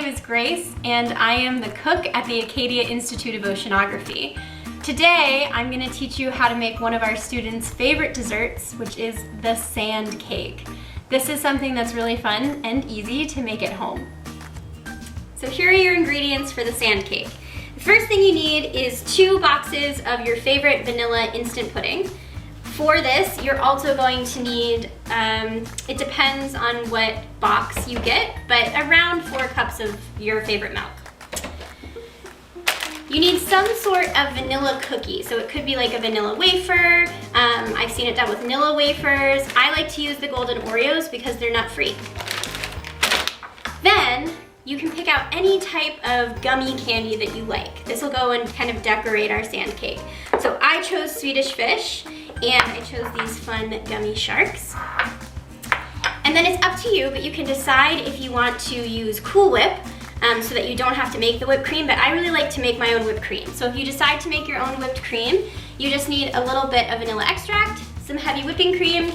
name is Grace, and I am the cook at the Acadia Institute of Oceanography. Today, I'm going to teach you how to make one of our students' favorite desserts, which is the sand cake. This is something that's really fun and easy to make at home. So here are your ingredients for the sand cake. The first thing you need is 2 boxes of your favorite vanilla instant pudding. For this, you're also going to need, it depends on what box you get, but around 4 cups of your favorite milk. You need some sort of vanilla cookie, so it could be like a vanilla wafer. I've seen it done with nilla wafers. I like to use the golden Oreos because they're nut-free. Then, you can pick out any type of gummy candy that you like. This will go and kind of decorate our sand cake. So I chose Swedish fish, and I chose these fun gummy sharks. And then it's up to you, but you can decide if you want to use Cool Whip so that you don't have to make the whipped cream, but I really like to make my own whipped cream. So if you decide to make your own whipped cream, you just need a little bit of vanilla extract, some heavy whipping cream,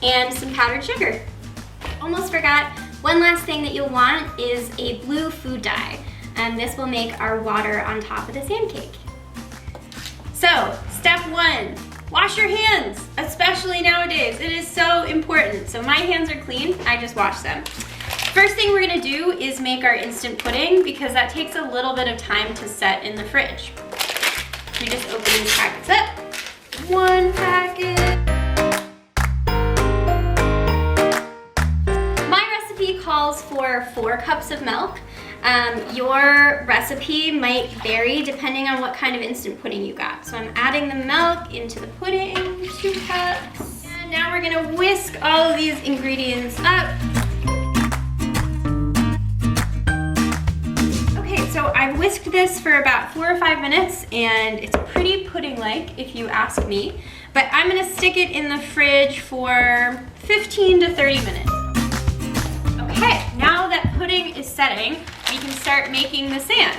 and some powdered sugar. Almost forgot, one last thing that you'll want is a blue food dye, and this will make our water on top of the sand cake. So, step 1. Wash your hands, especially nowadays. It is so important. So my hands are clean, I just washed them. First thing we're gonna do is make our instant pudding because that takes a little bit of time to set in the fridge. We just open these packets up. 1 packet. My recipe calls for 4 cups of milk. Your recipe might vary depending on what kind of instant pudding you got. So I'm adding the milk into the pudding, 2 cups. And now we're gonna whisk all of these ingredients up. Okay, so I've whisked this for about 4 or 5 minutes, and it's pretty pudding-like if you ask me. But I'm gonna stick it in the fridge for 15 to 30 minutes. Okay, now that pudding is setting, we can start making the sand.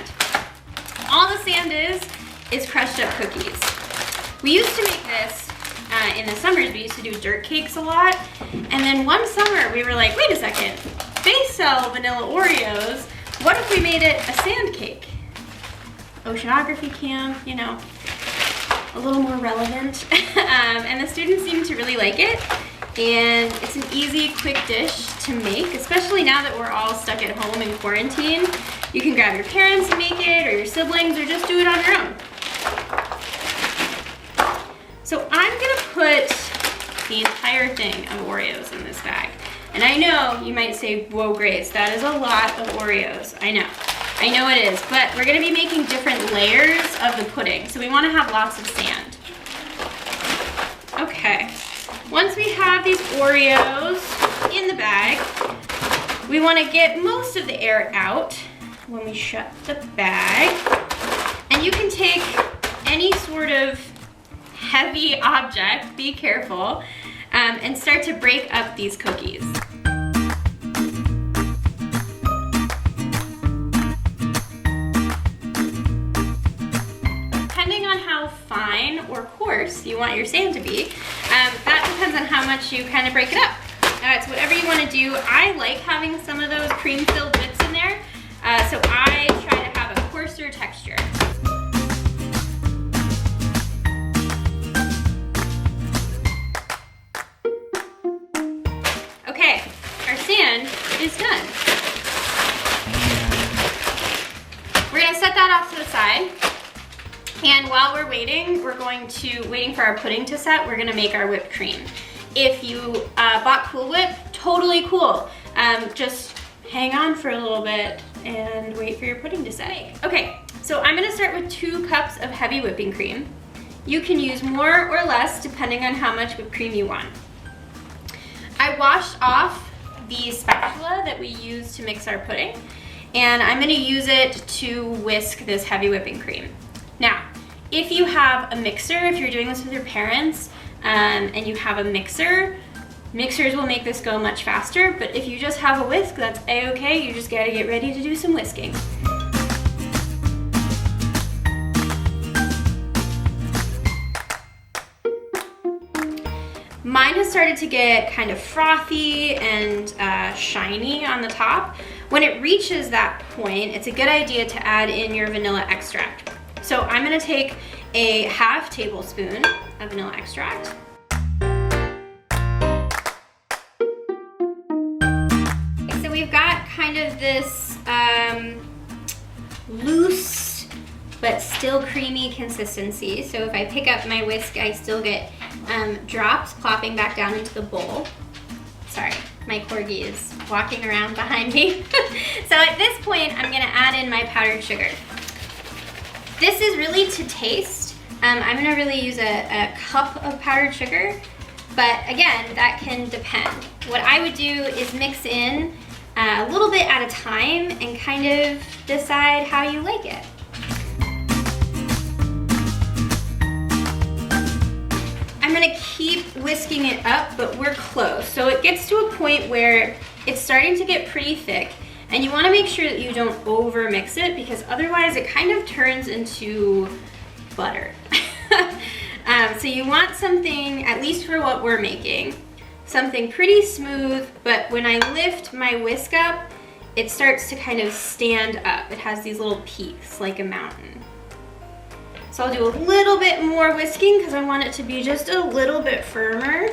All the sand is crushed up cookies. We used to make this in the summers. We used to do dirt cakes a lot. And then one summer we were like, wait a second, they sell vanilla Oreos. What if we made it a sand cake? Oceanography camp, you know, a little more relevant. And the students seem to really like it. And it's an easy, quick dish to make, especially now that we're all stuck at home in quarantine. You can grab your parents and make it, or your siblings, or just do it on your own. So I'm gonna put the entire thing of Oreos in this bag. And I know you might say, whoa, Grace, that is a lot of Oreos. I know it is, but we're gonna be making different layers of the pudding, so we wanna have lots of sand. Okay. Once we have these Oreos in the bag, we want to get most of the air out when we shut the bag. And you can take any sort of heavy object, be careful, and start to break up these cookies. Depending on how fine or coarse you want your sand to be, that depends on how much you kind of break it up. It's whatever you want to do. I like having some of those cream-filled bits in there, so I try to have a coarser texture. Okay, our sand is done. We're going to set that off to the side. And while we're waiting, waiting for our pudding to set, we're gonna make our whipped cream. If you bought Cool Whip, totally cool. Just hang on for a little bit and wait for your pudding to set. Okay, so I'm gonna start with 2 cups of heavy whipping cream. You can use more or less depending on how much whipped cream you want. I washed off the spatula that we use to mix our pudding, and I'm gonna use it to whisk this heavy whipping cream. Now, if you have a mixer, if you're doing this with your parents, and you have a mixer, mixers will make this go much faster, but if you just have a whisk, that's a-okay. You just gotta get ready to do some whisking. Mine has started to get kind of frothy and shiny on the top. When it reaches that point, it's a good idea to add in your vanilla extract. So I'm gonna take a half tablespoon of vanilla extract. So we've got kind of this loose but still creamy consistency. So if I pick up my whisk, I still get drops plopping back down into the bowl. Sorry, my corgi is walking around behind me. So at this point, I'm gonna add in my powdered sugar. This is really to taste. I'm gonna really use a cup of powdered sugar, but again, that can depend. What I would do is mix in a little bit at a time and kind of decide how you like it. I'm gonna keep whisking it up, but we're close. So it gets to a point where it's starting to get pretty thick, and you wanna make sure that you don't over mix it, because otherwise it kind of turns into butter. So you want something, at least for what we're making, something pretty smooth, but when I lift my whisk up, it starts to kind of stand up. It has these little peaks like a mountain. So I'll do a little bit more whisking because I want it to be just a little bit firmer.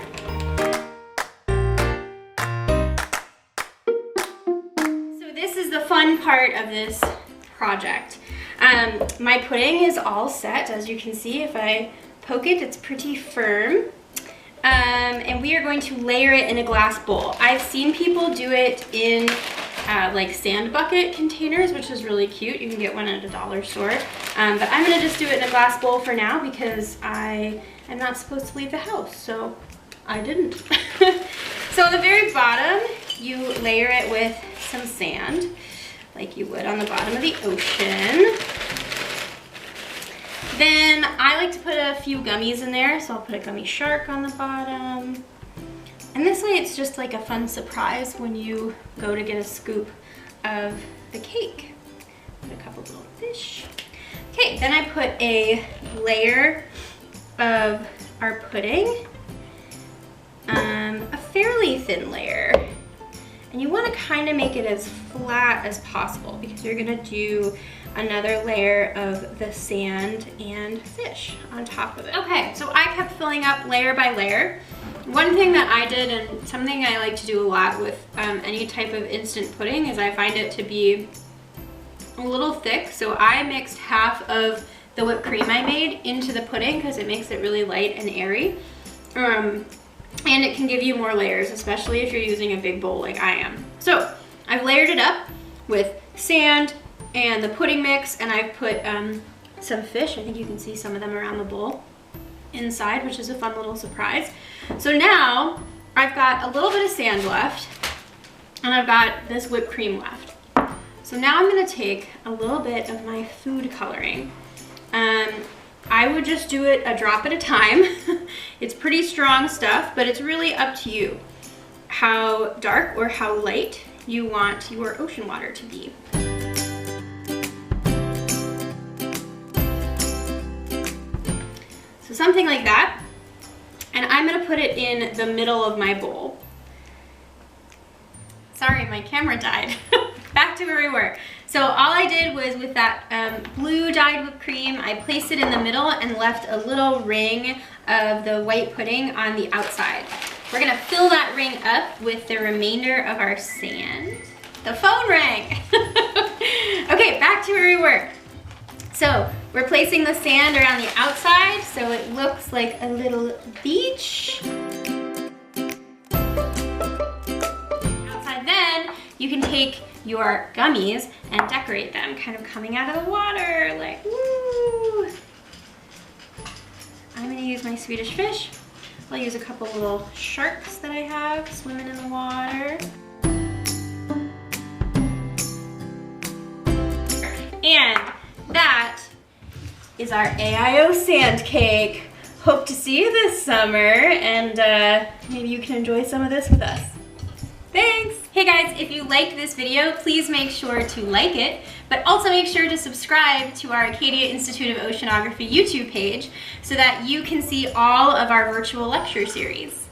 So this is the fun part of this project. My pudding is all set. As you can see, if I poke it, it's pretty firm. And we are going to layer it in a glass bowl. I've seen people do it in like sand bucket containers, which is really cute. You can get one at a dollar store. But I'm gonna just do it in a glass bowl for now because I am not supposed to leave the house, so I didn't. So at the very bottom, you layer it with some sand, like you would on the bottom of the ocean. Then I like to put a few gummies in there, so I'll put a gummy shark on the bottom. And this way it's just like a fun surprise when you go to get a scoop of the cake. Put a couple little fish. Okay, then I put a layer of our pudding, a fairly thin layer. And you want to kind of make it as flat as possible because you're gonna do another layer of the sand and fish on top of it. Okay, so I kept filling up layer by layer. One thing that I did, and something I like to do a lot with any type of instant pudding, is I find it to be a little thick. So I mixed half of the whipped cream I made into the pudding because it makes it really light and airy. And it can give you more layers, especially if you're using a big bowl like I am. So I've layered it up with sand and the pudding mix, and I've put some fish. I think you can see some of them around the bowl inside, which is a fun little surprise. So now I've got a little bit of sand left, and I've got this whipped cream left. So now I'm gonna take a little bit of my food coloring. I would just do it a drop at a time. It's pretty strong stuff, but it's really up to you how dark or how light you want your ocean water to be. So something like that. And I'm gonna put it in the middle of my bowl. Sorry, my camera died. Back to where we were. So all I did was with that blue dyed whipped cream, I placed it in the middle and left a little ring of the white pudding on the outside. We're gonna fill that ring up with the remainder of our sand. The phone rang. Okay, back to where we were. So we're placing the sand around the outside so it looks like a little beach. Outside then, you can take your gummies and decorate them, kind of coming out of the water, like woo! I'm gonna use my Swedish fish. I'll use a couple little sharks that I have swimming in the water. And that is our AIO sand cake. Hope to see you this summer, and maybe you can enjoy some of this with us. Thanks! Hey guys, if you liked this video, please make sure to like it, but also make sure to subscribe to our Acadia Institute of Oceanography YouTube page so that you can see all of our virtual lecture series.